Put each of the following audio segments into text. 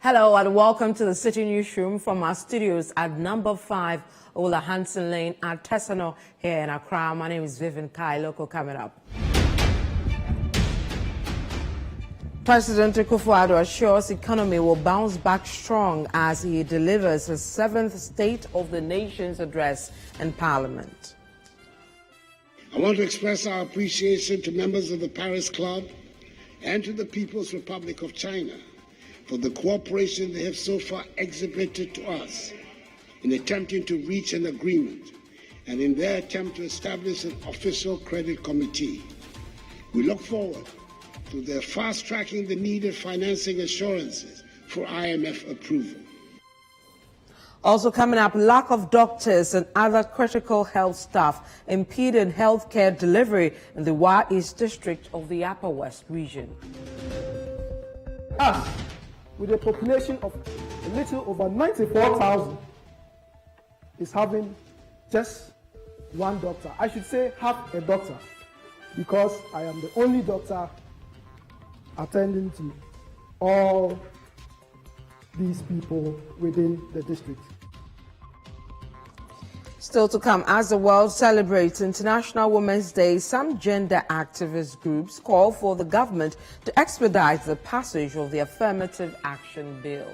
Hello and welcome to the Citi Newsroom from our studios at number 5 Ola Hansen Lane at Tesano here in Accra. My name is Vivian Kai. Local coming up. President Akufo-Addo assures economy will bounce back strong as he delivers his 7th State of the Nation's address in Parliament. I want to express our appreciation to members of the Paris Club and to the People's Republic of China for the cooperation they have so far exhibited to us in attempting to reach an agreement and in their attempt to establish an official credit committee. We look forward to their fast-tracking the needed financing assurances for IMF approval. Also coming up, lack of doctors and other critical health staff impeding healthcare delivery in the Wa East district of the Upper West region. Us, with a population of a little over 94,000, is having just one doctor. I should say half a doctor, because I am the only doctor attending to all these people within the district. Still to come, as the world celebrates International Women's Day, some gender activist groups call for the government to expedite the passage of the Affirmative Action Bill.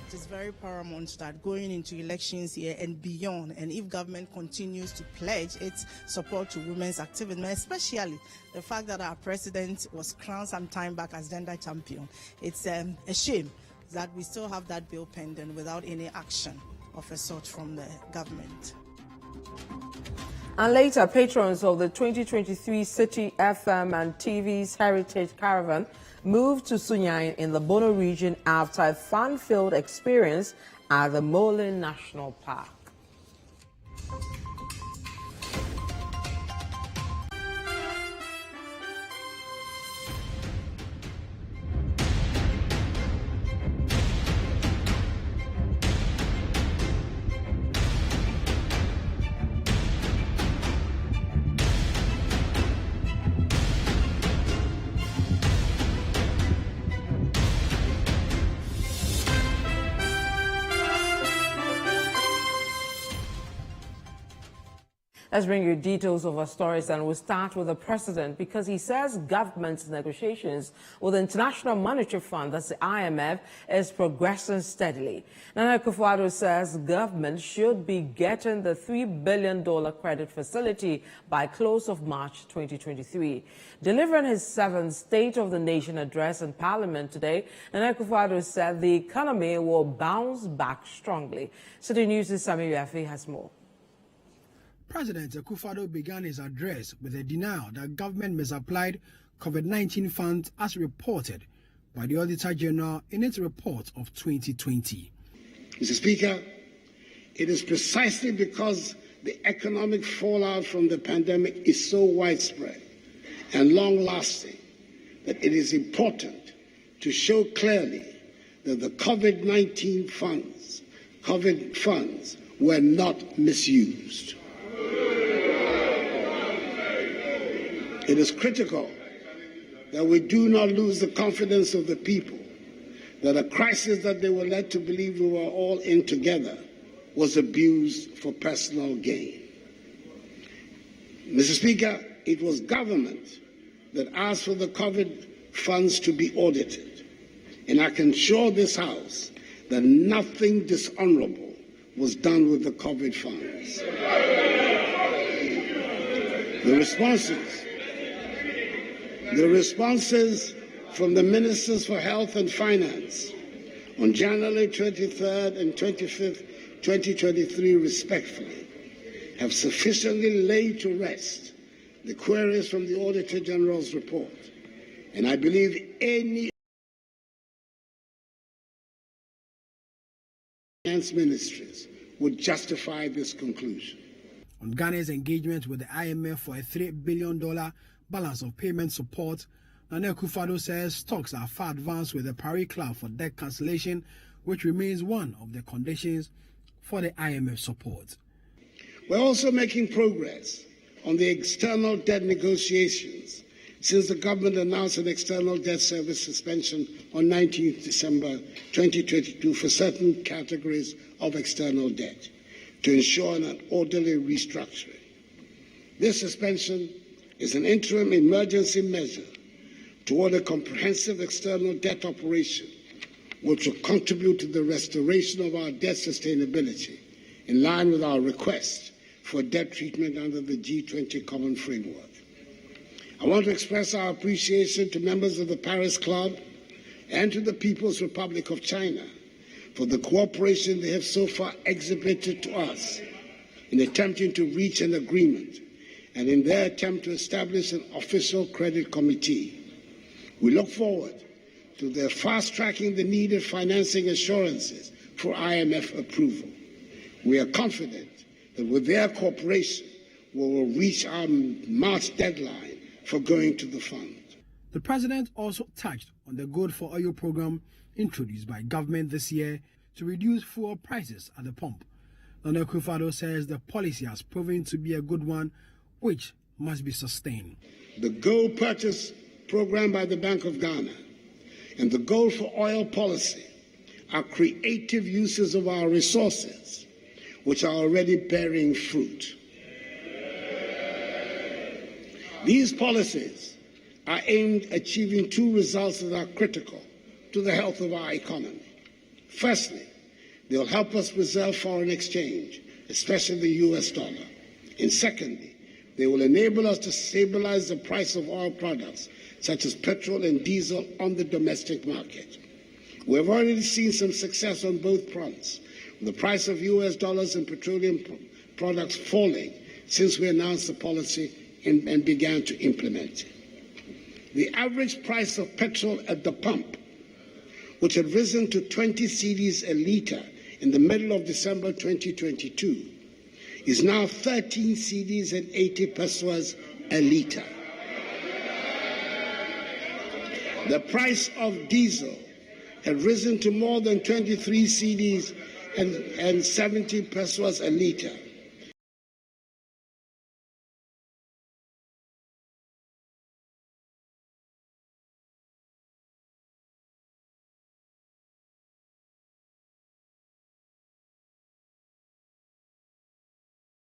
It is very paramount that going into elections here and beyond, and if government continues to pledge its support to women's activism, especially the fact that our president was crowned some time back as gender champion, it's a shame that we still have that bill pending without any action of a sort from the government. And later, patrons of the 2023 Citi FM and TV's Heritage Caravan moved to Sunyani in the Bono region after a fun-filled experience at the Molin National Park. Let's bring you details of our stories, and we'll start with the president because he says government's negotiations with the International Monetary Fund, that's the IMF, is progressing steadily. Nana Akufo-Addo says government should be getting the $3 billion credit facility by close of March 2023. Delivering his 7th State of the Nation address in Parliament today, Nana Akufo-Addo said the economy will bounce back strongly. Citi News' Sami Yafi has more. President Akufo-Addo began his address with a denial that government misapplied COVID-19 funds as reported by the Auditor General in its report of 2020. Mr. Speaker, it is precisely because the economic fallout from the pandemic is so widespread and long-lasting that it is important to show clearly that the COVID-19 funds were not misused. It is critical that we do not lose the confidence of the people that a crisis that they were led to believe we were all in together was abused for personal gain. Mr. Speaker, it was government that asked for the COVID funds to be audited, and I can assure this House that nothing dishonorable was done with the COVID funds. The responses from the Ministers for Health and Finance on January 23rd and 25th, 2023, respectively, have sufficiently laid to rest the queries from the Auditor General's report, and I believe any finance ministries would justify this conclusion. On Ghana's engagement with the IMF for a $3 billion balance of payment support, Nana Akufo-Addo says talks are far advanced with the Paris Club for debt cancellation, which remains one of the conditions for the IMF support. We're also making progress on the external debt negotiations since the government announced an external debt service suspension on 19 December 2022 for certain categories of external debt to ensure an orderly restructuring. This suspension is an interim emergency measure toward a comprehensive external debt operation which will contribute to the restoration of our debt sustainability in line with our request for debt treatment under the G20 Common Framework. I want to express our appreciation to members of the Paris Club and to the People's Republic of China for the cooperation they have so far exhibited to us in attempting to reach an agreement and in their attempt to establish an official credit committee. We look forward to their fast-tracking the needed financing assurances for IMF approval. We are confident that with their cooperation, we will reach our March deadline for going to the fund. The president also touched on the Good for Oil program introduced by government this year to reduce fuel prices at the pump. Nana Akufo-Addo says the policy has proven to be a good one, which must be sustained. The gold purchase program by the Bank of Ghana and the gold for oil policy are creative uses of our resources, which are already bearing fruit. These policies are aimed at achieving two results that are critical to the health of our economy. Firstly, they will help us preserve foreign exchange, especially the US dollar. And secondly, they will enable us to stabilize the price of oil products, such as petrol and diesel, on the domestic market. We have already seen some success on both fronts, with the price of US dollars and petroleum products falling since we announced the policy and began to implement it. The average price of petrol at the pump, which had risen to 20 cedis a litre in the middle of December 2022, is now 13 cedis and 80 pesos a litre. The price of diesel had risen to more than 23 cedis and 70 pesos a litre.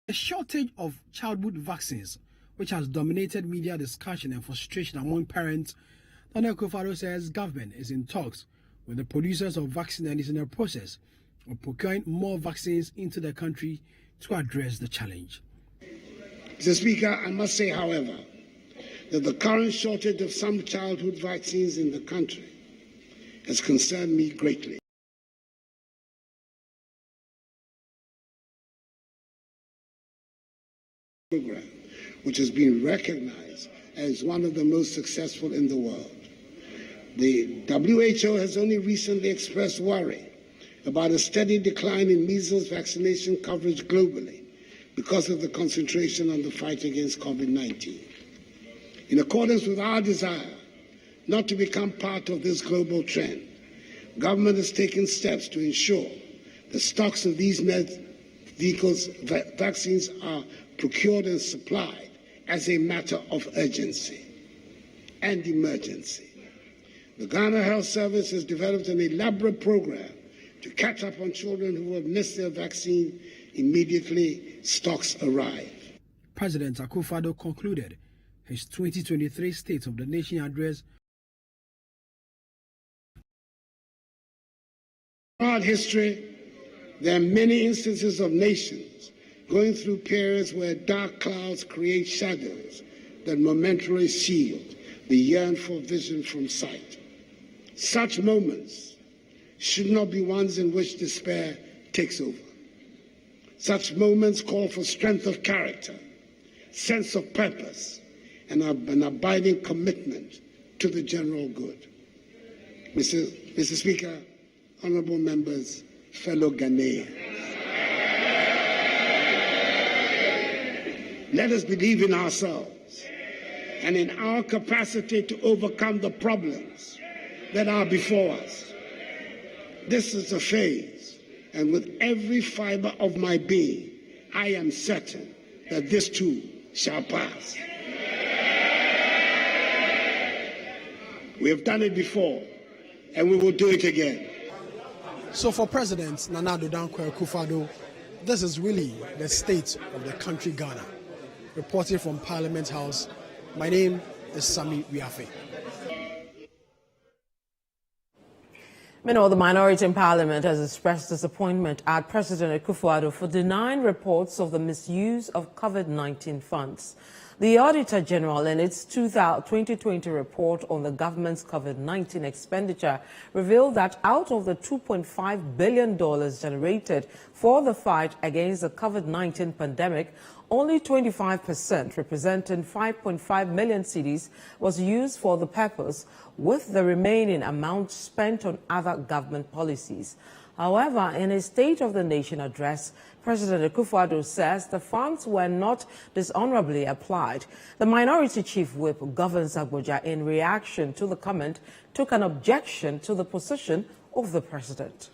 A shortage of childhood vaccines, which has dominated media discussion and frustration among parents, Nana Akufo-Addo says government is in talks with the producers of vaccine and is in a process of procuring more vaccines into the country to address the challenge. Mr. Speaker, I must say, however, that the current shortage of some childhood vaccines in the country has concerned me greatly. Program, which has been recognized as one of the most successful in the world. The WHO has only recently expressed worry about a steady decline in measles vaccination coverage globally because of the concentration on the fight against COVID-19. In accordance with our desire not to become part of this global trend, government has taken steps to ensure the stocks of these vaccines are procured and supplied as a matter of urgency and emergency. The Ghana Health Service has developed an elaborate program to catch up on children who have missed their vaccine immediately stocks arrive. President Akufo-Addo concluded his 2023 State of the Nation address. Throughout history, there are many instances of nations going through periods where dark clouds create shadows that momentarily shield the yearn for vision from sight. Such moments should not be ones in which despair takes over. Such moments call for strength of character, sense of purpose, and an abiding commitment to the general good. Mr. Speaker, honorable members, fellow Ghanaians, let us believe in ourselves and in our capacity to overcome the problems that are before us. This is a phase, and with every fiber of my being, I am certain that this too shall pass. We have done it before, and we will do it again. So for President Nana Addo Dankwa Akufo-Addo, this is really the state of the country Ghana. Reporting from Parliament House, my name is Sami Wiafe. Meanwhile, the minority in Parliament has expressed disappointment at President Akufo-Addo for denying reports of the misuse of COVID-19 funds. The Auditor General, in its 2020 report on the government's COVID-19 expenditure, revealed that out of the $2.5 billion generated for the fight against the COVID-19 pandemic, only 25%, representing 5.5 million cedis, was used for the purpose, with the remaining amount spent on other government policies. However, in his State of the Nation address, President Akufo-Addo says the funds were not dishonorably applied. The Minority Chief Whip, Governor Agboja, in reaction to the comment, took an objection to the position of the President.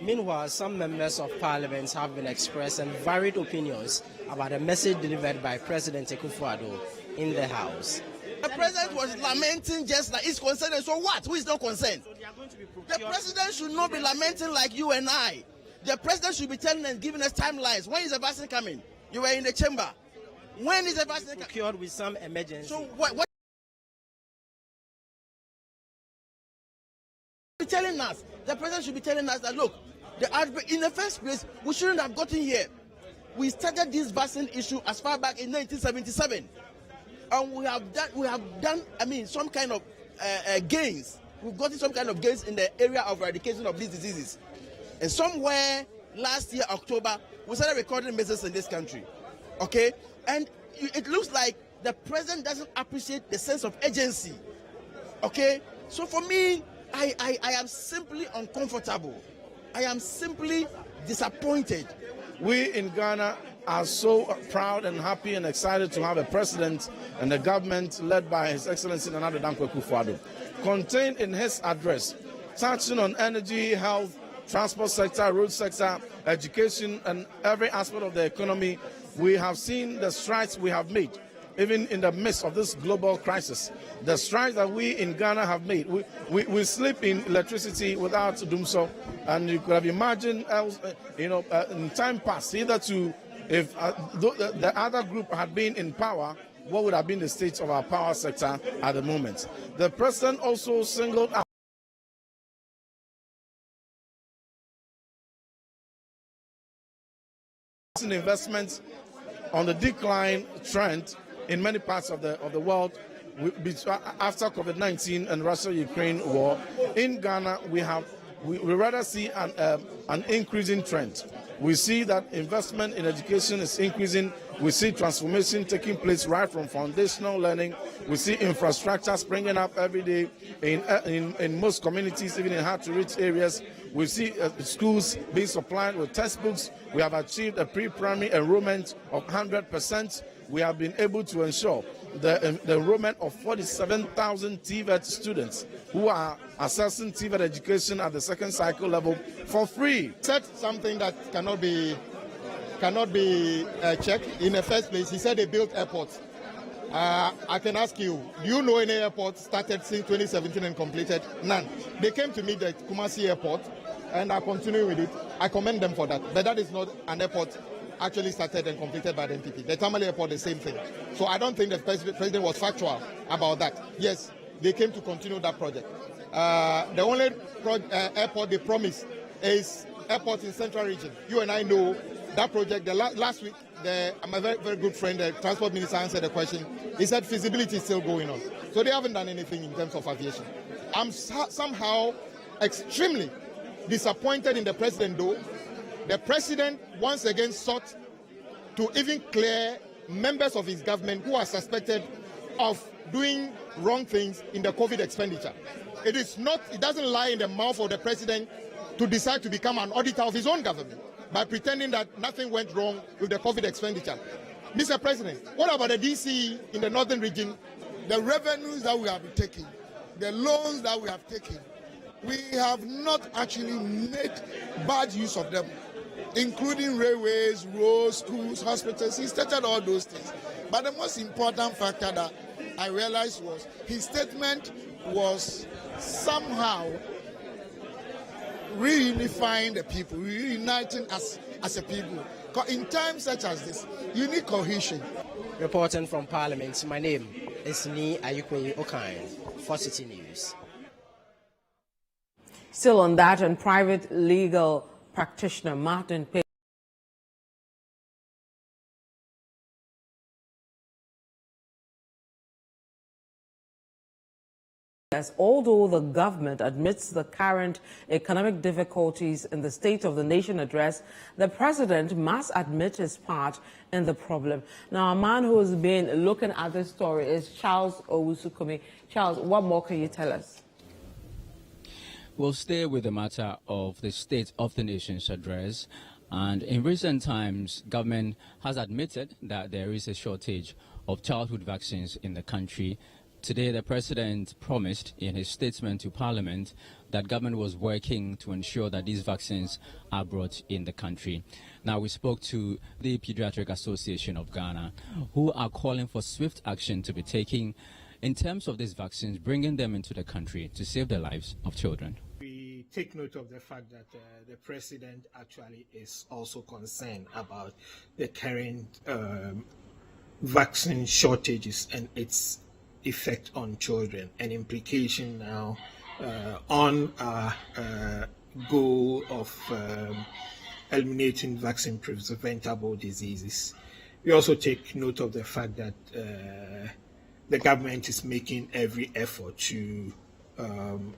Meanwhile, some members of Parliament have been expressing varied opinions about the message delivered by President Akufo-Addo in the House. The President was lamenting just like he's concerned, and so what? Who is not concerned? The President should not be lamenting like you and I. The President should be telling and giving us timelines. When is the vaccine coming? You were in the chamber. When is the vaccine coming? Procured with some emergency. So what be telling us? The President should be telling us that, look, the outbreak, in the first place, we shouldn't have gotten here. We started this vaccine issue as far back in 1977. And we have done, I mean, some kind of gains. We've gotten some kind of gains in the area of eradication of these diseases. And somewhere last year, October, we started recording measures in this country. Okay? And it looks like the President doesn't appreciate the sense of urgency. Okay? So for me, I am simply uncomfortable. I am simply disappointed. We in Ghana are so proud and happy and excited to have a president and a government led by His Excellency Nana Addo Dankwa Akufo-Addo. Contained in his address, touching on energy, health, transport sector, road sector, education, and every aspect of the economy, we have seen the strides we have made, even in the midst of this global crisis. The strides that we in Ghana have made. We sleep in electricity without doomso, and you could have imagined, in time past, either to, if the other group had been in power, what would have been the state of our power sector at the moment. The President also singled out investments on the decline trend in many parts of the world after COVID-19 and Russia-Ukraine war. In Ghana, we rather see an increasing trend. We see that investment in education is increasing. We see transformation taking place right from foundational learning. We see infrastructure springing up every day in most communities, even in hard-to-reach areas. We see schools being supplied with textbooks. We have achieved a pre-primary enrollment of 100%. We have been able to ensure the enrollment of 47,000 TVET students who are accessing TVET education at the second cycle level for free. Said something that cannot be checked. In the first place, he said they built airports. I can ask you, do you know any airport started since 2017 and completed? None. They came to meet the Kumasi airport, and I continue with it. I commend them for that. But that is not an airport actually started and completed by the NPP. The Tamale airport, the same thing. So I don't think the president was factual about that. Yes, they came to continue that project. The only airport they promised is airport in Central Region. You and I know that project. Last week, I'm a very, very good friend, the transport minister answered the question. He said feasibility is still going on. So they haven't done anything in terms of aviation. I'm somehow extremely disappointed in the president, though. The president once again sought to even clear members of his government who are suspected of doing wrong things in the COVID expenditure. It doesn't lie in the mouth of the president to decide to become an auditor of his own government by pretending that nothing went wrong with the COVID expenditure. Mr. President, what about the DCE in the northern region? The revenues that we have taken, the loans that we have taken, we have not actually made bad use of them. including railways, roads, schools, hospitals. He stated all those things. But the most important factor that I realized was his statement was somehow reunifying the people, reuniting us as a people. In times such as this, you need cohesion. Reporting from Parliament, my name is Ni Ayukwe Okain for Citi News. Still on that, and private legal practitioner Martin Pay as although the government admits the current economic difficulties in the State of the Nation address, the president must admit his part in the problem. Now, a man who has been looking at this story is Charles Owusu-Kumi. Charles, what more can you tell us? We'll stay with the matter of the State of the Nation's address. And in recent times, government has admitted that there is a shortage of childhood vaccines in the country. Today, the president promised in his statement to Parliament that government was working to ensure that these vaccines are brought in the country. Now, we spoke to the Pediatric Association of Ghana, who are calling for swift action to be taken in terms of these vaccines, bringing them into the country to save the lives of children. We take note of the fact that the president actually is also concerned about the current vaccine shortages and its effect on children and implication now on our goal of eliminating vaccine preventable diseases. We also take note of the fact that the government is making every effort to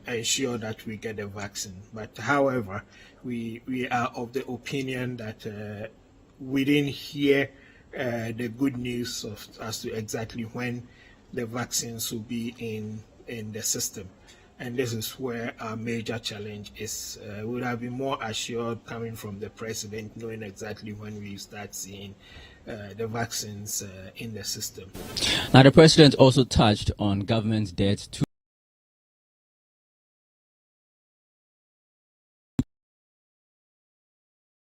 ensure that we get a vaccine. But however, we are of the opinion that we didn't hear the good news as to exactly when the vaccines will be in the system. And this is where our major challenge is. We would have been more assured coming from the president, knowing exactly when we start seeing the vaccines in the system. Now, the president also touched on government debt to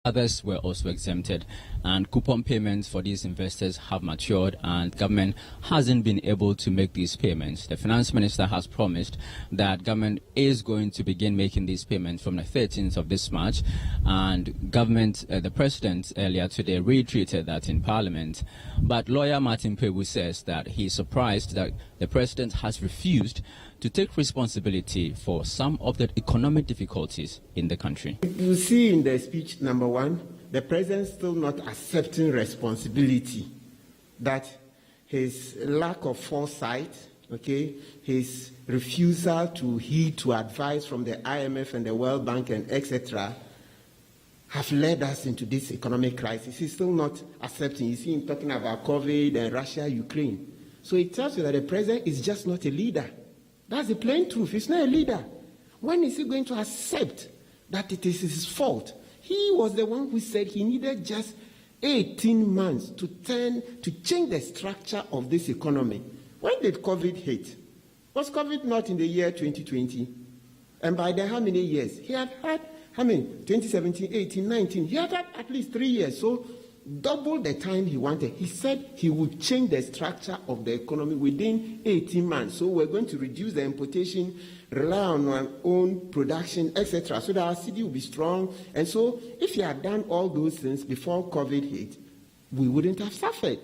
others were also exempted, and coupon payments for these investors have matured, and government hasn't been able to make these payments. The finance minister has promised that government is going to begin making these payments from the 13th of this March, and government, the president earlier today reiterated that in Parliament. But lawyer Martin Pebu says that he's surprised that the president has refused to take responsibility for some of the economic difficulties in the country. You see in the speech, number one, the president still not accepting responsibility, that his lack of foresight, his refusal to heed to advice from the IMF and the World Bank and etc., have led us into this economic crisis. He's still not accepting. You see him talking about COVID and Russia, Ukraine. So it tells you that the president is just not a leader. That's the plain truth. He's not a leader. When is he going to accept that it is his fault? He was the one who said he needed just 18 months to change the structure of this economy. When did COVID hit? Was COVID not in the year 2020? And by then, how many years? He had 2017, 18, 19. He had at least 3 years. So double the time he wanted. He said he would change the structure of the economy within 18 months. So we're going to reduce the importation, rely on our own production, etc., so that our city will be strong. And so if he had done all those things before COVID hit, we wouldn't have suffered.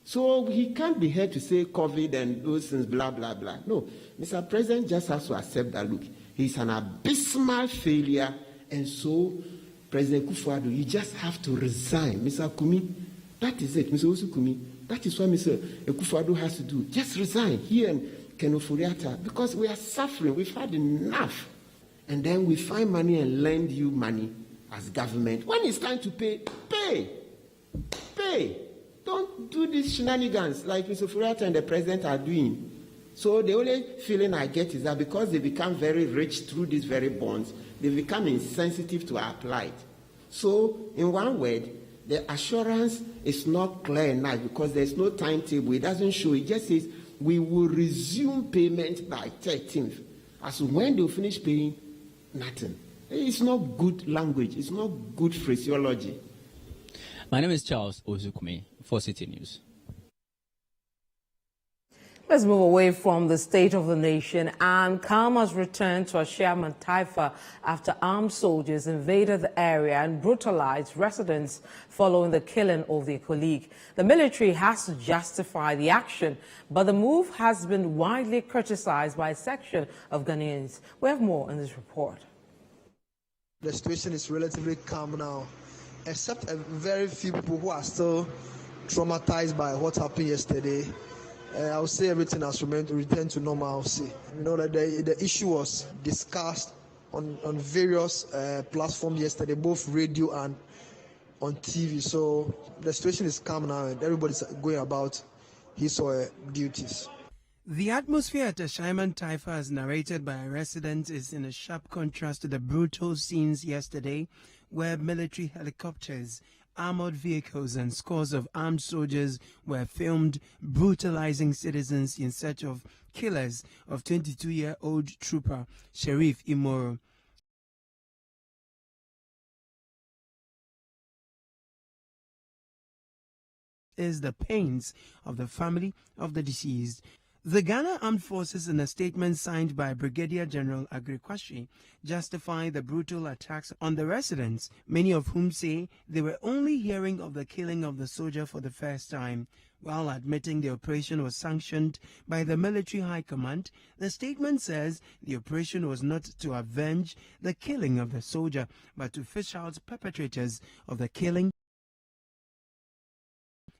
So he can't be here to say COVID and those things, blah, blah, blah. No, Mr. President just has to accept that, look, he's an abysmal failure, and so President Kufuor, you just have to resign. Mr. Kumi, that is it. Mr. Osu-Kumi, that is what Mr. Kufuor has to do. Just resign here in Kenofuriata, because we are suffering. We've had enough. And then we find money and lend you money as government. When it's time to pay, pay. Pay. Don't do these shenanigans like Mr. Furiata and the president are doing. So the only feeling I get is that because they become very rich through these very bonds, they become insensitive to our plight. So, in one word, the assurance is not clear enough because there's no timetable. It doesn't show. It just says we will resume payment by 13th. As when they'll finish paying, nothing. It's not good language. It's not good phraseology. My name is Charles Ozukumi for Citi News. Let's move away from the state of the nation, and calm has returned to Chairman Taifa after armed soldiers invaded the area and brutalized residents following the killing of their colleague. The military has to justify the action, but the move has been widely criticized by a section of Ghanaians. We have more in this report. The situation is relatively calm now, except a very few people who are still traumatized by what happened yesterday. I would say everything has returned to normalcy. You know that the issue was discussed on various platforms yesterday, both radio and on TV. So the situation is calm now, and everybody's going about his or her duties. The atmosphere at Chairman Taifa, as narrated by a resident, is in a sharp contrast to the brutal scenes yesterday, where military helicopters, armored vehicles and scores of armed soldiers were filmed brutalizing citizens in search of killers of 22-year-old trooper Sheriff Imoro. Is the pains of the family of the deceased. The Ghana Armed Forces, in a statement signed by Brigadier General Agrikwashi, justify the brutal attacks on the residents, many of whom say they were only hearing of the killing of the soldier for the first time. While admitting the operation was sanctioned by the military high command, the statement says the operation was not to avenge the killing of the soldier, but to fish out perpetrators of the killing.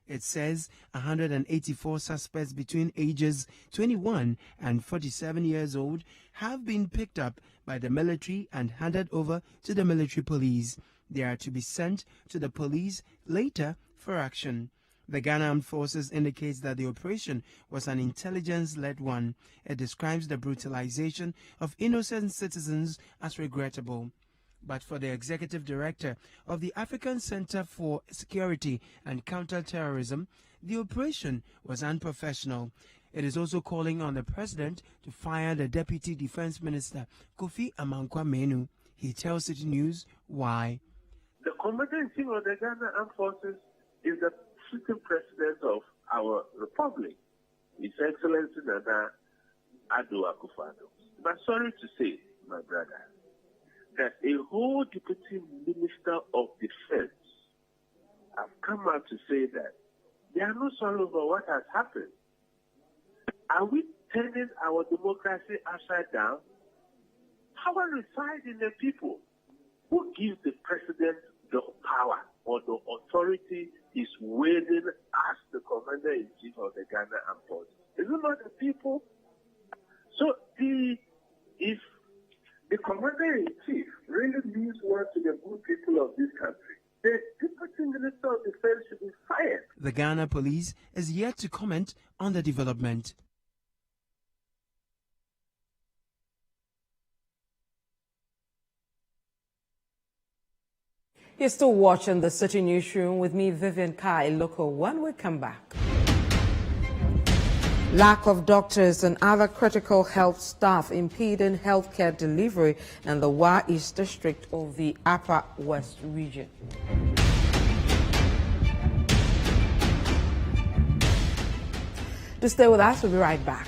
It says 184 suspects between ages 21 and 47 years old have been picked up by the military and handed over to the military police. They are to be sent to the police later for action. The Ghana Armed Forces indicates that the operation was an intelligence-led one. It describes the brutalization of innocent citizens as regrettable. But for the executive director of the African Center for Security and Counter-Terrorism, the operation was unprofessional. It is also calling on the president to fire the Deputy Defense Minister, Kofi Amankwa-Menu. He tells Citi News why. The Commander-in-Chief of the Ghana Armed Forces is the sitting president of our republic, His Excellency Nana Addo Akufo-Addo. But sorry to say, my brother, that a whole Deputy Minister of Defense have come out to say that they are not sorry over what has happened. Are we turning our democracy upside down? Power resides in the people. Who gives the president the power or the authority is wielding as the Commander-in-Chief of the Ghana Armed Forces? Is it not the people? So if the Commander-in-Chief really means well to the good people of this country, the Deputy Minister of Defense should be fired. The Ghana police is yet to comment on the development. You're still watching the Citi Newsroom with me, Vivian Kai, Local. When we come back. Lack of doctors and other critical health staff impeding healthcare delivery in the Wa East District of the Upper West region. To stay with us, we'll be right back.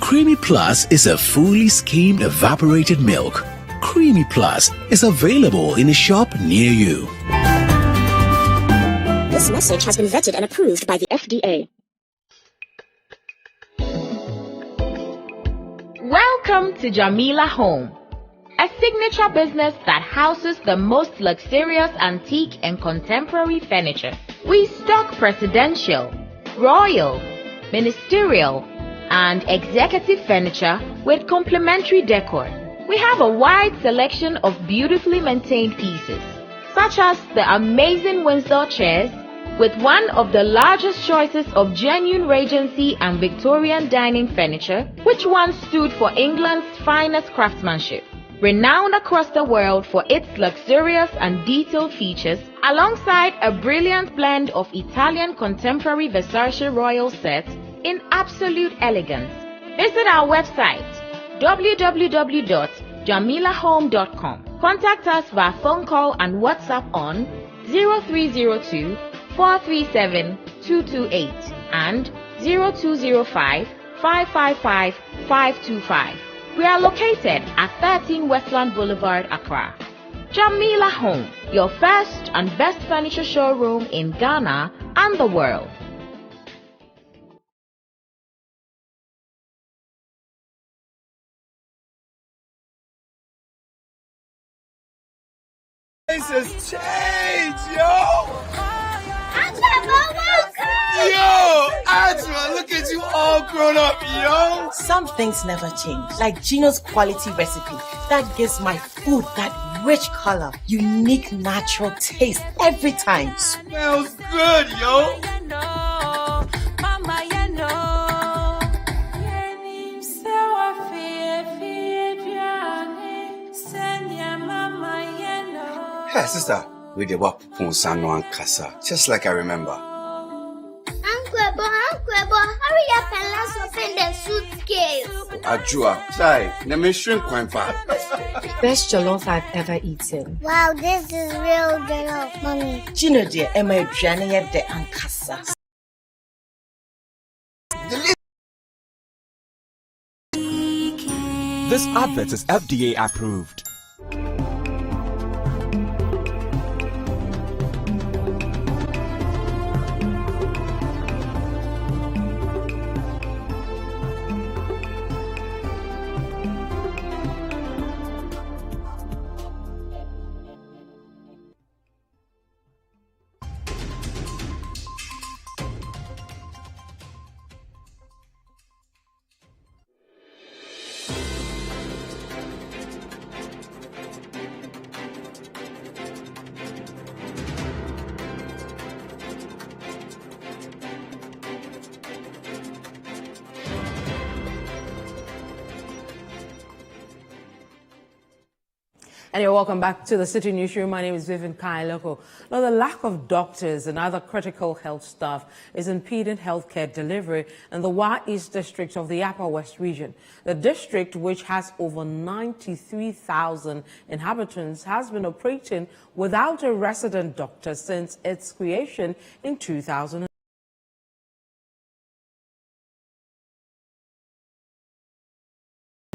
Creamy Plus is a fully skimmed evaporated milk. Creamy Plus is available in a shop near you. This message has been vetted and approved by the FDA. Welcome to Jamila Home, a signature business that houses the most luxurious antique and contemporary furniture. We stock presidential, royal, ministerial, and executive furniture with complimentary decor. We have a wide selection of beautifully maintained pieces, such as the amazing Windsor chairs, with one of the largest choices of genuine Regency and Victorian dining furniture, which once stood for England's finest craftsmanship. Renowned across the world for its luxurious and detailed features, alongside a brilliant blend of Italian contemporary Versace royal sets in absolute elegance. Visit our website www.jamilahome.com. Contact us via phone call and WhatsApp on 0302 437 228 and 0205 555 525. We are located at 13 Westland Boulevard, Accra. Jamila Home, your first and best furniture showroom in Ghana and the world. This has changed, yo! Yo, Adra, look at you all grown up, yo! Some things never change, like Gino's quality recipe that gives my food that rich color, unique natural taste every time. Smells good, yo! Hey, sister, we the wap Ponsano and Casa, just like I remember. Uncle, hurry up and let's open the suitcase. Ajua, try, let me shrink one part. Best jollof I've ever eaten. Wow, this is real jollof, mommy. Gino dear, am I drowning at the Ankasa? This advert is FDA approved. And you're welcome back to the City Newsroom. My name is Vivian Kailoko. Now, the lack of doctors and other critical health staff is impeding healthcare delivery in the Wa East District of the Upper West region. The district, which has over 93,000 inhabitants, has been operating without a resident doctor since its creation in 2000.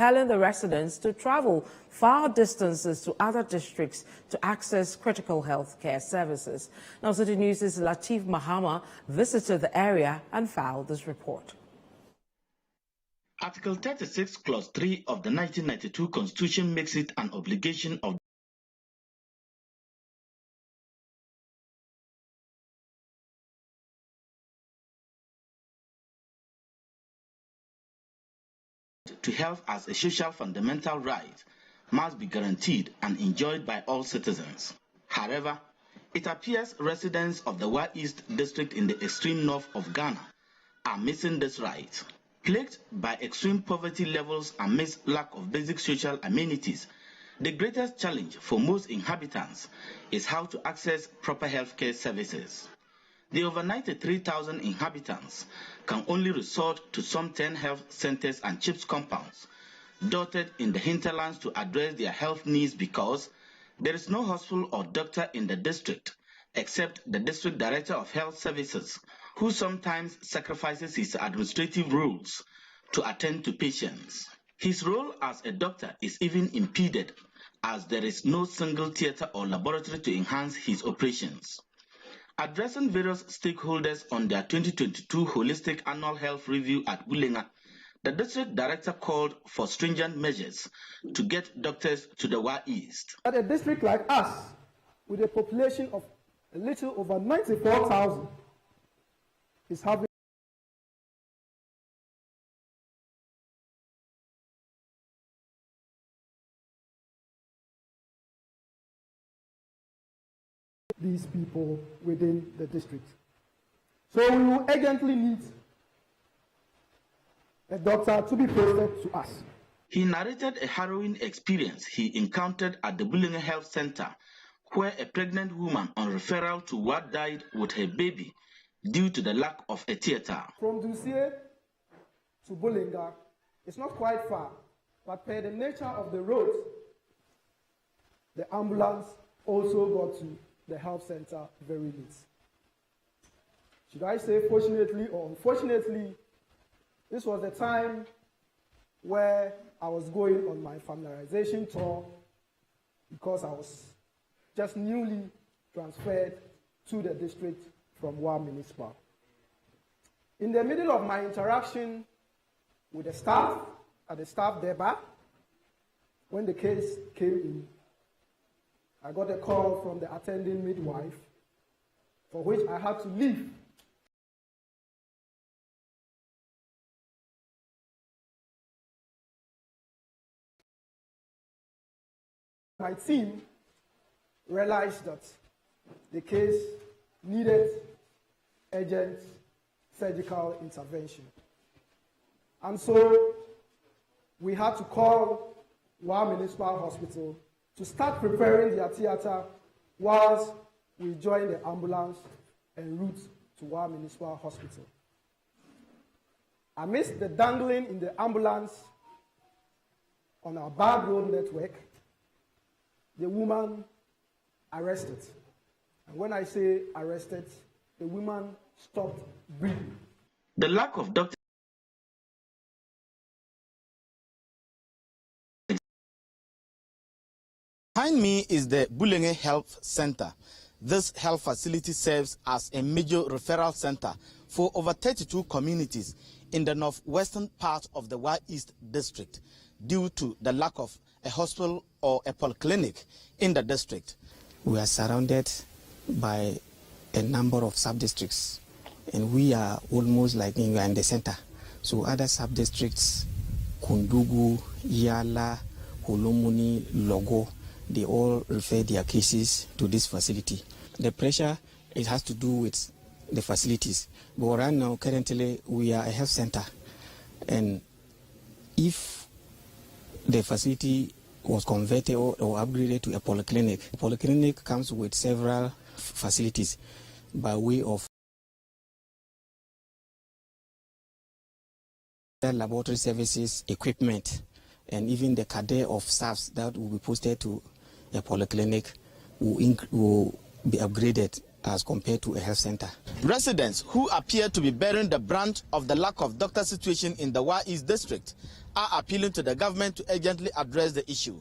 Telling the residents to travel far distances to other districts to access critical health care services. Now, City News' Latif Mahama visited the area and filed this report. Article 36, Clause 3 of the 1992 Constitution makes it an obligation of to health as a social fundamental right must be guaranteed and enjoyed by all citizens. However, it appears residents of the Wa East District in the extreme north of Ghana are missing this right. Plagued by extreme poverty levels amidst lack of basic social amenities, the greatest challenge for most inhabitants is how to access proper healthcare services. The over 93,000 inhabitants can only resort to some 10 health centers and CHIPS compounds dotted in the hinterlands to address their health needs because there is no hospital or doctor in the district except the District Director of Health Services, who sometimes sacrifices his administrative roles to attend to patients. His role as a doctor is even impeded as there is no single theatre or laboratory to enhance his operations. Addressing various stakeholders on their 2022 Holistic Annual Health Review at Bulenga, the district director called for stringent measures to get doctors to the Wa East. At a district like us, with a population of a little over 94,000, is having these people within the district. So we will urgently need a doctor to be posted to us. He narrated a harrowing experience he encountered at the Bulenga Health Center, where a pregnant woman on referral to Wa died with her baby due to the lack of a theatre. From Dusie to Bulenga, it's not quite far, but per the nature of the road, the ambulance also got to the health center very late. Should I say fortunately or unfortunately, this was the time where I was going on my familiarization tour because I was just newly transferred to the district from Wa Municipal. In the middle of my interaction with the staff at the staff deba, when the case came in, I got a call from the attending midwife, for which I had to leave. My team realized that the case needed urgent surgical intervention. And so we had to call Wa Municipal Hospital to start preparing their theatre whilst we joined the ambulance en route to Wa Municipal Hospital. Amidst the dangling in the ambulance on our bad road network, the woman arrested. And when I say arrested, the woman stopped breathing. The lack of doctors Behind me is the Bulenga Health Center. This health facility serves as a major referral center for over 32 communities in the northwestern part of the Wa East district due to the lack of a hospital or a polyclinic in the district. We are surrounded by a number of sub-districts, and we are almost like we are in the center. So other sub-districts, Kundugu, Yala, Holomuni, Logo, they all refer their cases to this facility. The pressure, it has to do with the facilities. But right now, currently, we are a health center. And if the facility was converted or upgraded to a polyclinic comes with several facilities by way of laboratory services, equipment, and even the cadre of staffs that will be posted to a polyclinic will be upgraded as compared to a health center. Residents who appear to be bearing the brunt of the lack of doctor situation in the Wa East district are appealing to the government to urgently address the issue.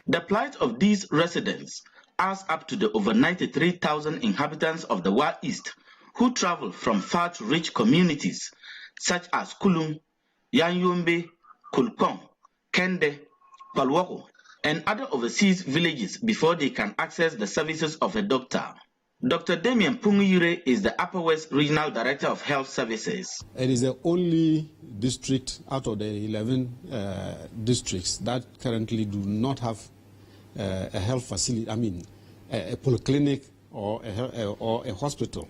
The plight of these residents adds up to the over 93,000 inhabitants of the Wa East who travel from far to rich communities such as Kulung, Yanyumbe, Kulkong, Kende, Palwako, and other overseas villages before they can access the services of a doctor. Dr. Damien Punguyure is the Upper West Regional Director of Health Services. It is the only district out of the 11 districts that currently do not have a health facility, a polyclinic or a hospital.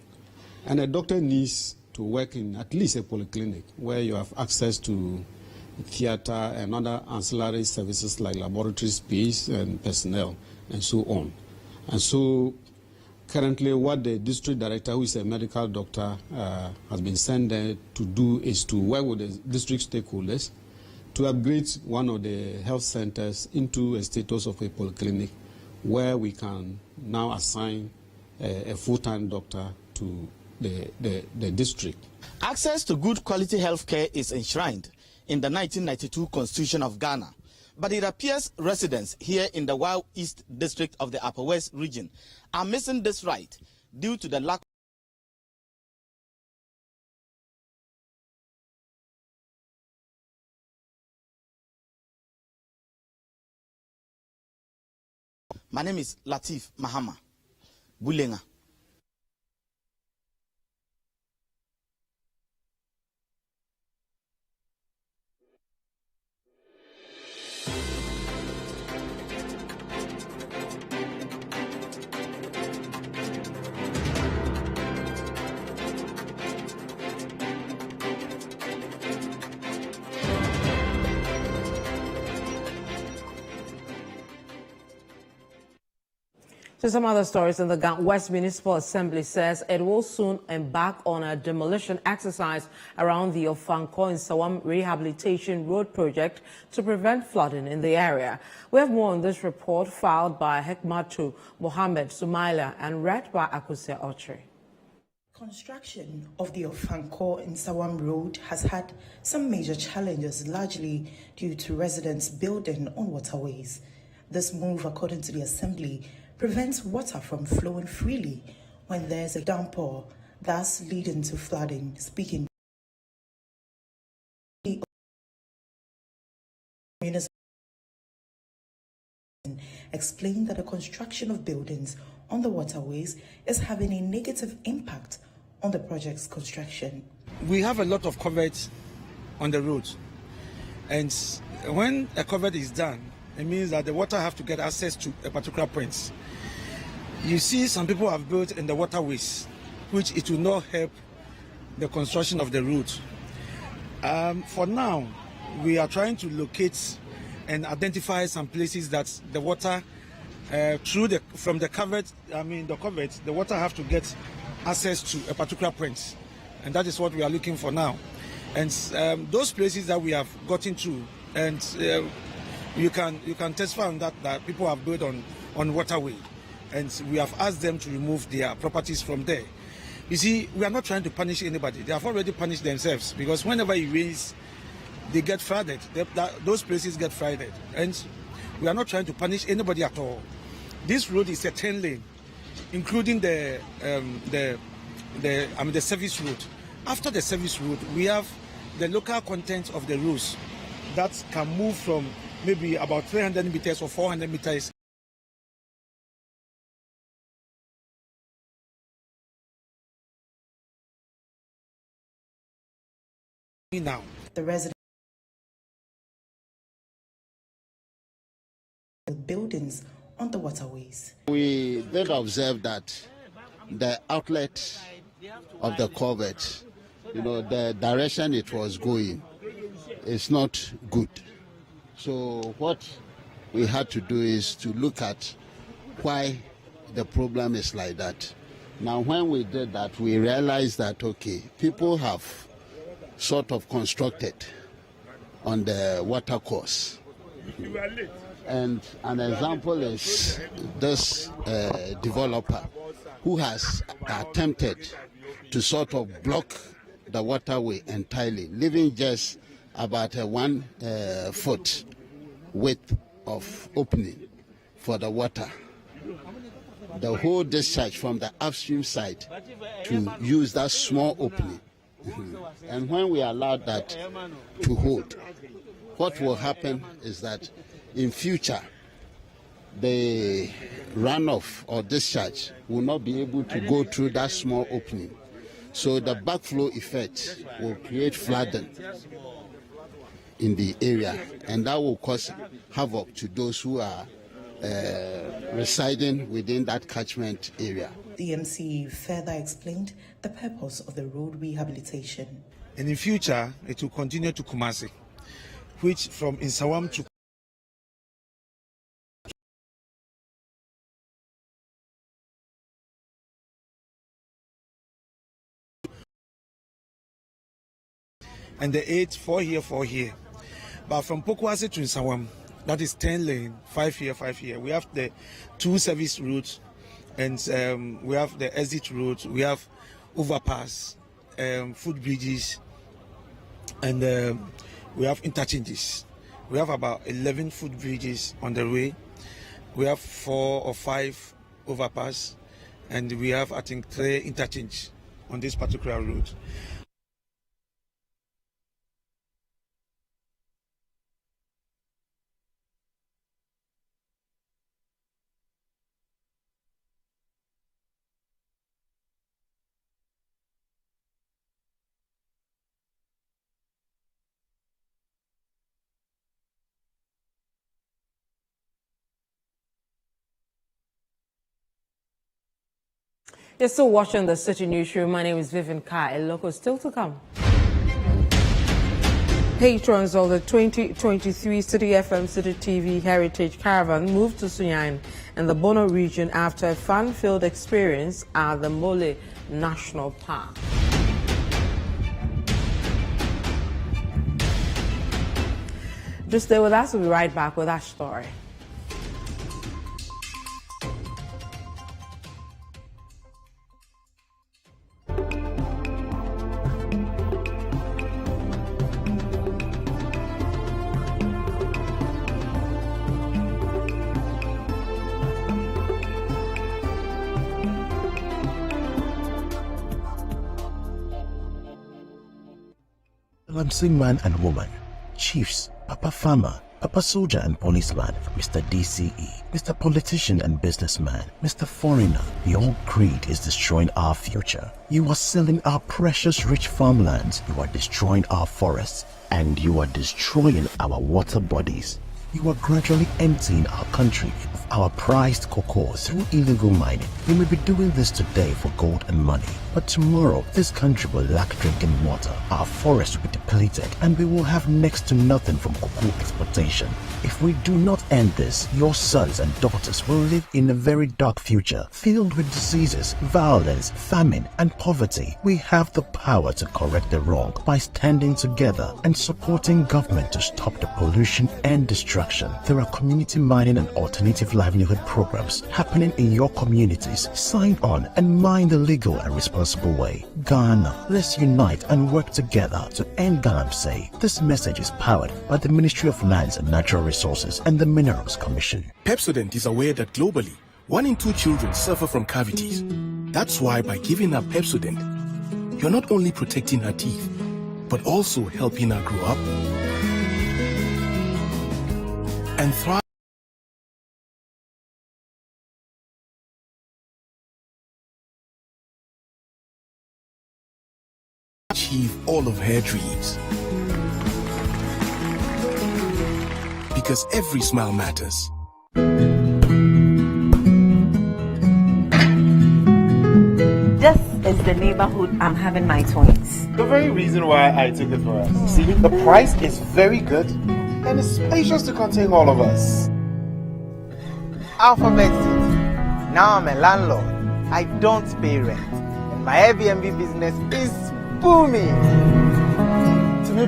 And a doctor needs to work in at least a polyclinic where you have access to theater, and other ancillary services like laboratory space and personnel, and so on. And so currently what the district director, who is a medical doctor, has been sent there to do is to work with the district stakeholders to upgrade one of the health centers into a status of a polyclinic, where we can now assign a full-time doctor to the district. Access to good quality health care is enshrined in the 1992 Constitution of Ghana. But it appears residents here in the Wild East District of the Upper West region are missing this right due to the lack. My name is Latif Mahama, Bulenga. To some other stories, in the West Municipal Assembly says it will soon embark on a demolition exercise around the Ofanko and Sawam Rehabilitation Road project to prevent flooding in the area. We have more on this report filed by Hekmatu Mohammed Sumaila and read by Akuse Ochre. Construction of the Ofanko and Sawam Road has had some major challenges, largely due to residents building on waterways. This move, according to the Assembly, prevents water from flowing freely when there's a downpour, thus leading to flooding. Speaking explained that the construction of buildings on the waterways is having a negative impact on the project's construction. We have a lot of coverage on the road, and when a coverage is done, it means that the water have to get access to a particular point. You see, some people have built in the waterways, which it will not help the construction of the road. For now, we are trying to locate and identify some places that the water, from the covered, the water have to get access to a particular point, and that is what we are looking for now. And those places that we have gotten to, and you can testify on that people have built on waterway. And we have asked them to remove their properties from there. You see, we are not trying to punish anybody. They have already punished themselves, because whenever it rains, they get flooded. Those places get flooded. And we are not trying to punish anybody at all. This road is a 10-lane, including the service road. After the service road, we have the local content of the roads that can move from maybe about 300 meters or 400 meters. Now, the residents buildings on the waterways. We did observe that the outlet of the culvert, the direction it was going is not good. So what we had to do is to look at why the problem is like that. Now, when we did that, we realized that, okay, people have sort of constructed on the water course. And an example is this developer who has attempted to sort of block the waterway entirely, leaving just about a 1 foot width of opening for the water. The whole discharge from the upstream side to use that small opening. And when we allow that to hold, what will happen is that in future, the runoff or discharge will not be able to go through that small opening. So the backflow effect will create flooding in the area, and that will cause havoc to those who are residing within that catchment area. The MC further explained the purpose of the road rehabilitation. And in future, it will continue to Kumasi. which from Nsawam to and the 8, 4 here, 4 here. But from Pokuase to Nsawam, that is 10 lane, 5 here, 5 here. We have the 2 service routes, and we have the exit route, we have overpass, foot bridges, and we have interchanges. We have about 11 foot bridges on the way. We have 4 or 5 overpass, and we have, I think, 3 interchange on this particular route. You're still watching the City Newsroom. My name is Vivian Kai. A local still to come. Patrons of the 2023 Citi FM Citi TV Heritage Caravan moved to Sunyani in the Bono region after a fun-filled experience at the Mole National Park. Just stay with us. We'll be right back with that story. Balancing man and woman, chiefs, Papa farmer, Papa soldier and policeman, Mr. DCE, Mr. politician and businessman, Mr. foreigner, your greed is destroying our future. You are selling our precious rich farmlands, you are destroying our forests, and you are destroying our water bodies. You are gradually emptying our country of our prized cocoa through illegal mining. You may be doing this today for gold and money, but tomorrow this country will lack drinking water, our forests will be depleted, and we will have next to nothing from cocoa exploitation. If we do not end this, your sons and daughters will live in a very dark future, filled with diseases, violence, famine, and poverty. We have the power to correct the wrong by standing together and supporting government to stop the pollution and destruction. There are community mining and alternative livelihood programs happening in your communities. Sign on and mine the legal and responsible way. Ghana, let's unite and work together to end galamsey. This message is powered by the Ministry of Lands and Natural Resources and the Minerals Commission. Pepsodent is aware that globally, 1 in 2 children suffer from cavities. That's why by giving her Pepsodent, you're not only protecting her teeth, but also helping her grow up and thrive. Achieve all of her dreams. Because every smile matters. This is the neighborhood I'm having my twins. The very reason why I took it for us. See, the price is very good and it's spacious to contain all of us. Alphabet City. Now I'm a landlord. I don't pay rent. And my Airbnb business is booming. To me,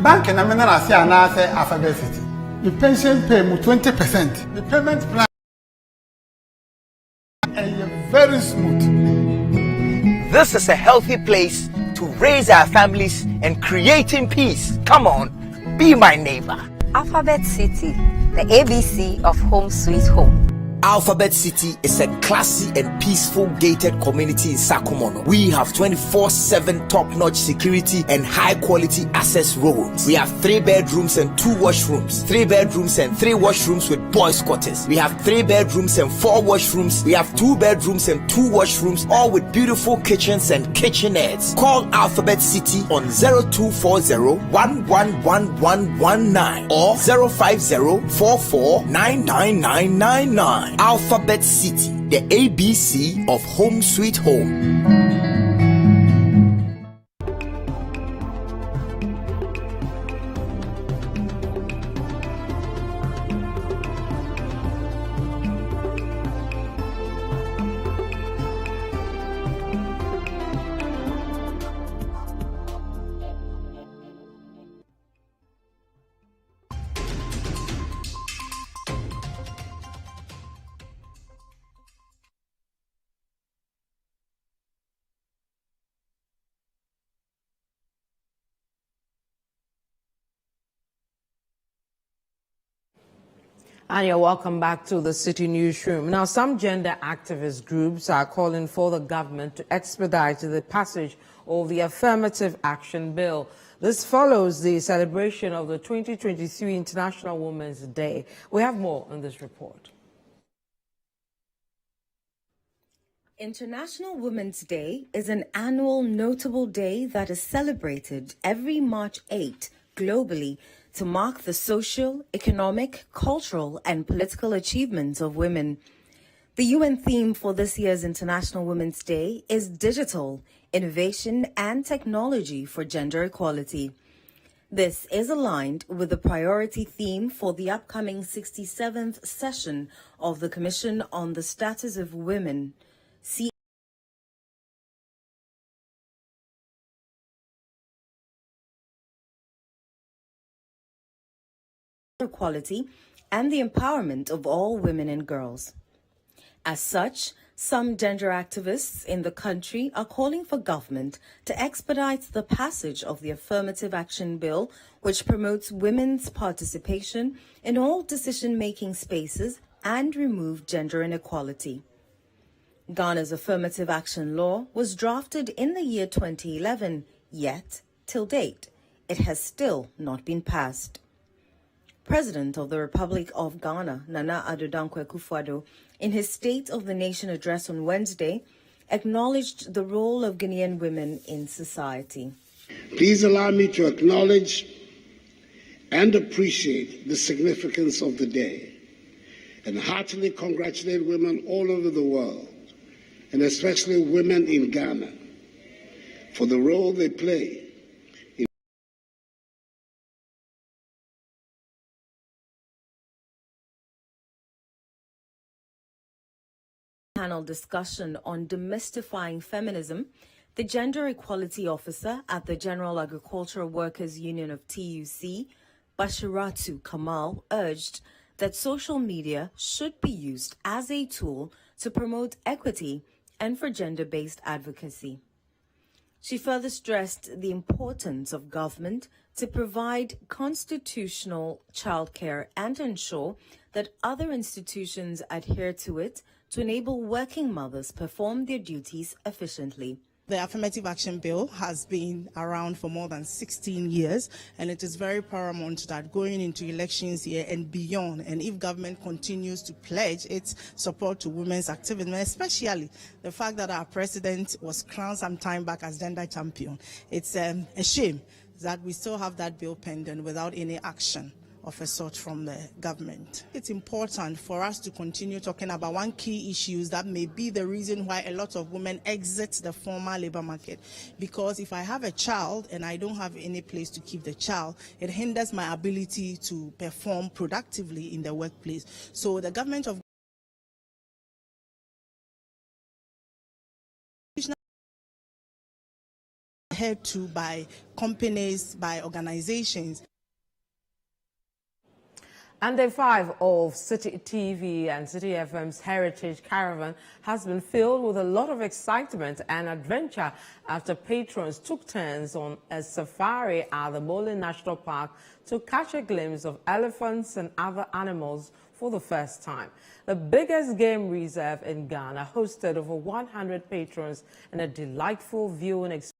bank and I'm not say Alphabet City. The pension pay 20%. The payment plan is very smooth. This is a healthy place to raise our families and creating peace. Come on, be my neighbor. Alphabet City, the ABC of Home Sweet Home. Alphabet City is a classy and peaceful gated community in Sakumono. We have 24/7 top-notch security and high-quality access roads. We have 3 bedrooms and 2 washrooms, 3 bedrooms and 3 washrooms with boys' quarters. We have 3 bedrooms and 4 washrooms. We have 2 bedrooms and 2 washrooms, all with beautiful kitchens and kitchenettes. Call Alphabet City on 0240-111119 or 050-44-99999. Alphabet City, the ABC of Home Sweet Home. And you're welcome back to the Citi Newsroom. Now, some gender activist groups are calling for the government to expedite the passage of the Affirmative Action Bill. This follows the celebration of the 2023 International Women's Day. We have more in this report. International Women's Day is an annual notable day that is celebrated every March 8 globally to mark the social, economic, cultural, and political achievements of women. The UN theme for this year's International Women's Day is Digital, Innovation, and Technology for Gender Equality. This is aligned with the priority theme for the upcoming 67th session of the Commission on the Status of Women, equality and the empowerment of all women and girls. As such, some gender activists in the country are calling for government to expedite the passage of the Affirmative Action Bill, which promotes women's participation in all decision-making spaces and remove gender inequality. Ghana's Affirmative Action Law was drafted in the year 2011, yet, till date, it has still not been passed. President of the Republic of Ghana, Nana Addo Dankwa Akufo-Addo, in his State of the Nation address on Wednesday, acknowledged the role of Ghanaian women in society. Please allow me to acknowledge and appreciate the significance of the day and heartily congratulate women all over the world, and especially women in Ghana, for the role they play panel discussion on demystifying feminism, the gender equality officer at the General Agricultural Workers Union of TUC, Bashiratu Kamal, urged that social media should be used as a tool to promote equity and for gender-based advocacy. She further stressed the importance of government to provide constitutional childcare and ensure that other institutions adhere to it to enable working mothers perform their duties efficiently. The Affirmative Action Bill has been around for more than 16 years, and it is very paramount that going into elections here and beyond, and if government continues to pledge its support to women's activism, especially the fact that our president was crowned some time back as gender champion, it's a shame that we still have that bill pending without any action of a sort from the government. It's important for us to continue talking about one key issue that may be the reason why a lot of women exit the formal labor market. Because if I have a child and I don't have any place to keep the child, it hinders my ability to perform productively in the workplace. So the government of adhered to by companies, by organizations. And Day 5 of Citi TV and Citi FM's Heritage Caravan has been filled with a lot of excitement and adventure after patrons took turns on a safari at the Mole National Park to catch a glimpse of elephants and other animals for the first time. The biggest game reserve in Ghana hosted over 100 patrons and a delightful viewing experience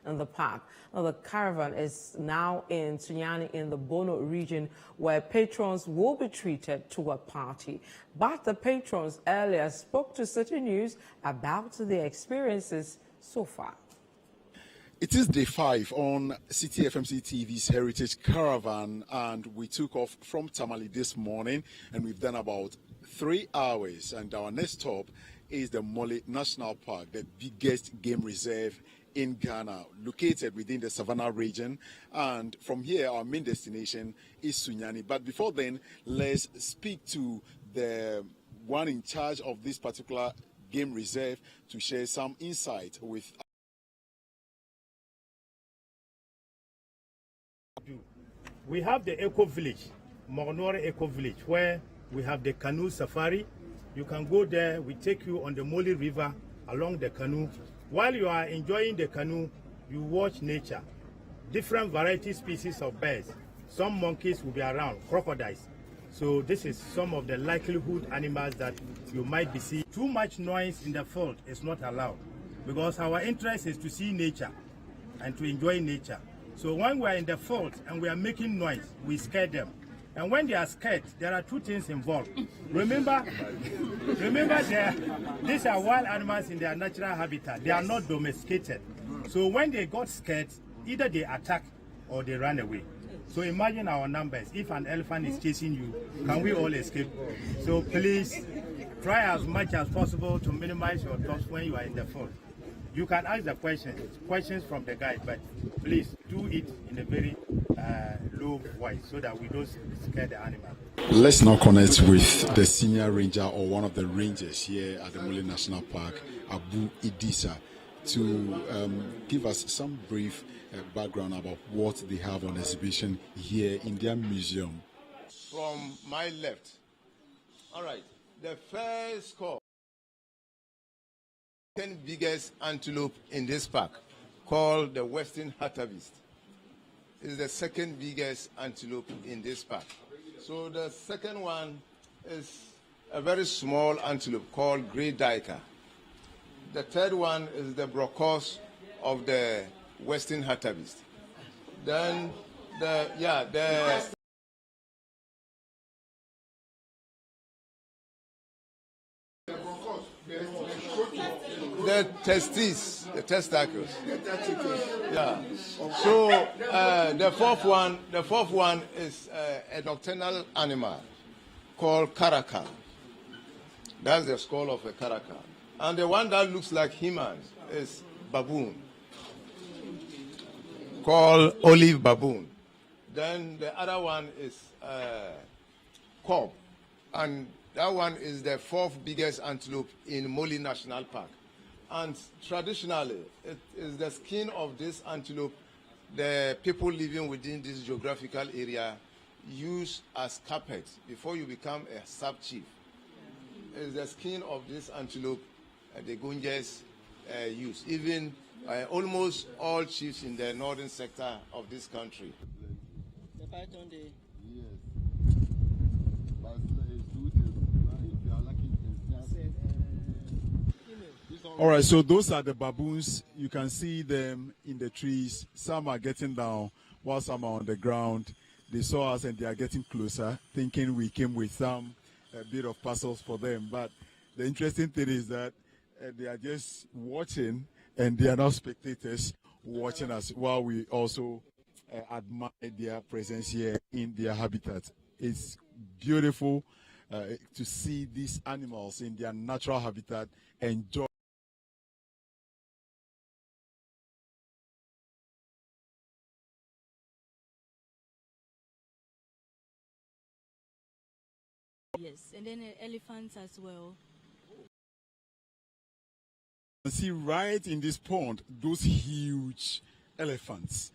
in the park. Now, the caravan is now in Sunyani in the Bono region, where patrons will be treated to a party. But the patrons earlier spoke to Citi News about their experiences so far. It is Day 5 on Citi FMC TV's Heritage Caravan, and we took off from Tamale this morning, and we've done about 3 hours. And our next stop is the Mole National Park, the biggest game reserve in Ghana, located within the Savannah region. And from here, our main destination is Sunyani. But before then, let's speak to the one in charge of this particular game reserve to share some insight with us. We have the Eco Village, Mornore Eco Village, where we have the canoe safari. You can go there, we take you on the Mole River along the canoe. While you are enjoying the canoe, you watch nature, different variety species of birds. some monkeys will be around, crocodiles. So this is some of the likelihood animals that you might be seeing. Too much noise in the field is not allowed because our interest is to see nature and to enjoy nature. So when we are in the field and we are making noise, we scare them. And when they are scared, there are two things involved. Remember, these are wild animals in their natural habitat. They are not domesticated. So when they got scared, either they attack or they run away. So imagine our numbers. If an elephant is chasing you, can we all escape? So please try as much as possible to minimize your thoughts when you are in the field. You can ask the questions from the guide, but please do it in a very low voice so that we don't scare the animal. Let's now connect with the senior ranger or one of the rangers here at the Mole National Park, Abu Idisa, to give us some brief background about what they have on exhibition here in their museum. From my left, all right, the first call. The second biggest antelope in this park, called the Western Hartebeest, is the second biggest antelope in this park. So the second one is a very small antelope called Grey Duiker. The third one is the Brocos of the Western Hartebeest. Then the testicles. Yeah. So the fourth one is a nocturnal animal called Caravan. That's the skull of a Caravan. And the one that looks like humans is baboon, called olive baboon. Then the other one is cob, and that one is the fourth biggest antelope in Mole National Park. And traditionally, it is the skin of this antelope the people living within this geographical area use as carpet before you become a sub-chief. It is the skin of this antelope the Gunjes use. Even almost all chiefs in the northern sector of this country. All right, so those are the baboons. You can see them in the trees. Some are getting down while some are on the ground. They saw us and they are getting closer, thinking we came with a bit of parcels for them. But the interesting thing is that they are just watching and they are not spectators watching us while we also admire their presence here in their habitat. It's beautiful to see these animals in their natural habitat enjoy. Yes, and then elephants as well. You see right in this pond, those huge elephants,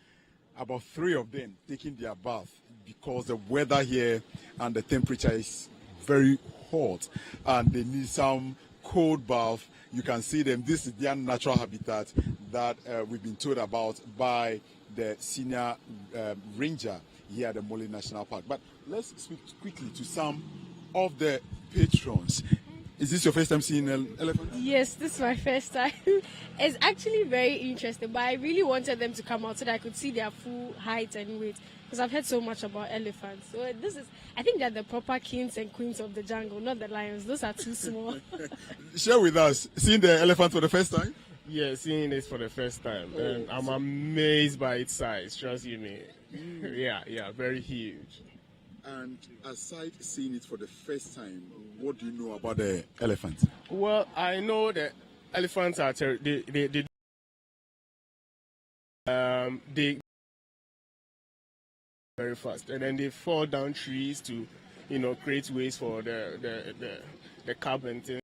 about 3 of them taking their bath because the weather here and the temperature is very hot and they need some cold bath. You can see them. This is their natural habitat that we've been told about by the senior ranger here at the Mole National Park. But let's speak quickly to some of the patrons. Is this your first time seeing an elephant? Yes, this is my first time. It's actually very interesting, but I really wanted them to come out so that I could see their full height and weight, because I've heard so much about elephants. So I think they're the proper kings and queens of the jungle, not the lions. Those are too small. Share with us, seeing the elephant for the first time? Yeah, seeing this for the first time. And I'm amazed by its size, trust you me. Yeah, very huge. And aside seeing it for the first time, what do you know about the elephant? Well, I know that elephants are they very fast, and then they fall down trees to, create ways for the carbon thing.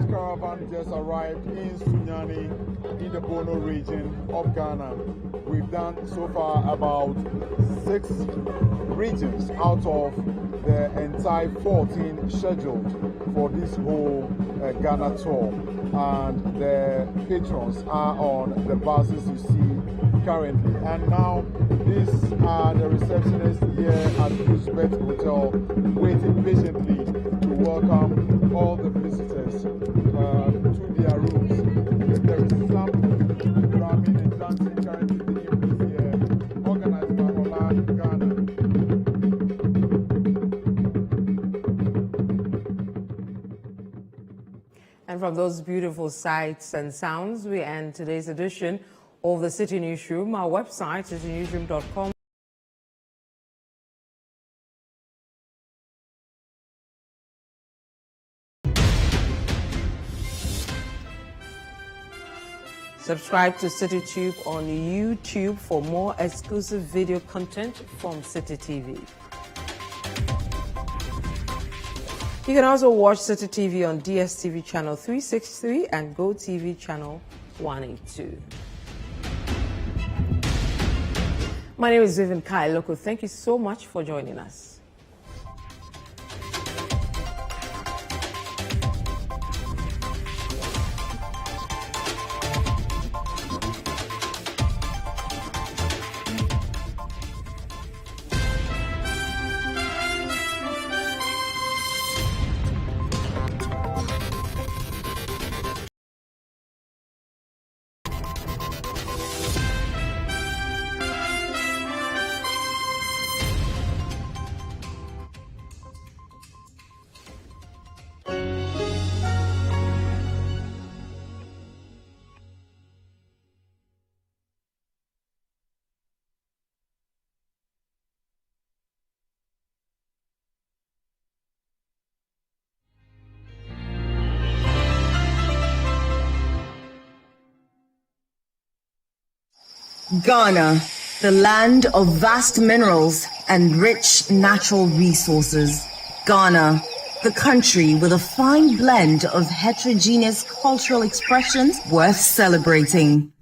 Caravan just arrived in Sunyani in the Bono region of Ghana. We've done so far about 6 regions out of the entire 14 scheduled for this whole Ghana tour. And the patrons are on the buses you see currently. And now these are the receptionists here at Roosevelt Hotel, waiting patiently to welcome all the visitors to their rooms. There is some drumming and dancing currently taking place here, organized by Ola Ghana. And from those beautiful sights and sounds, we end today's edition of the Citi Newsroom. Our website is newsroom.com. Subscribe to CityTube on YouTube for more exclusive video content from Citi TV. You can also watch Citi TV on DSTV channel 363 and GoTV channel 182. My name is Vivian Kailoko. Thank you so much for joining us. Ghana, the land of vast minerals and rich natural resources. Ghana, the country with a fine blend of heterogeneous cultural expressions worth celebrating.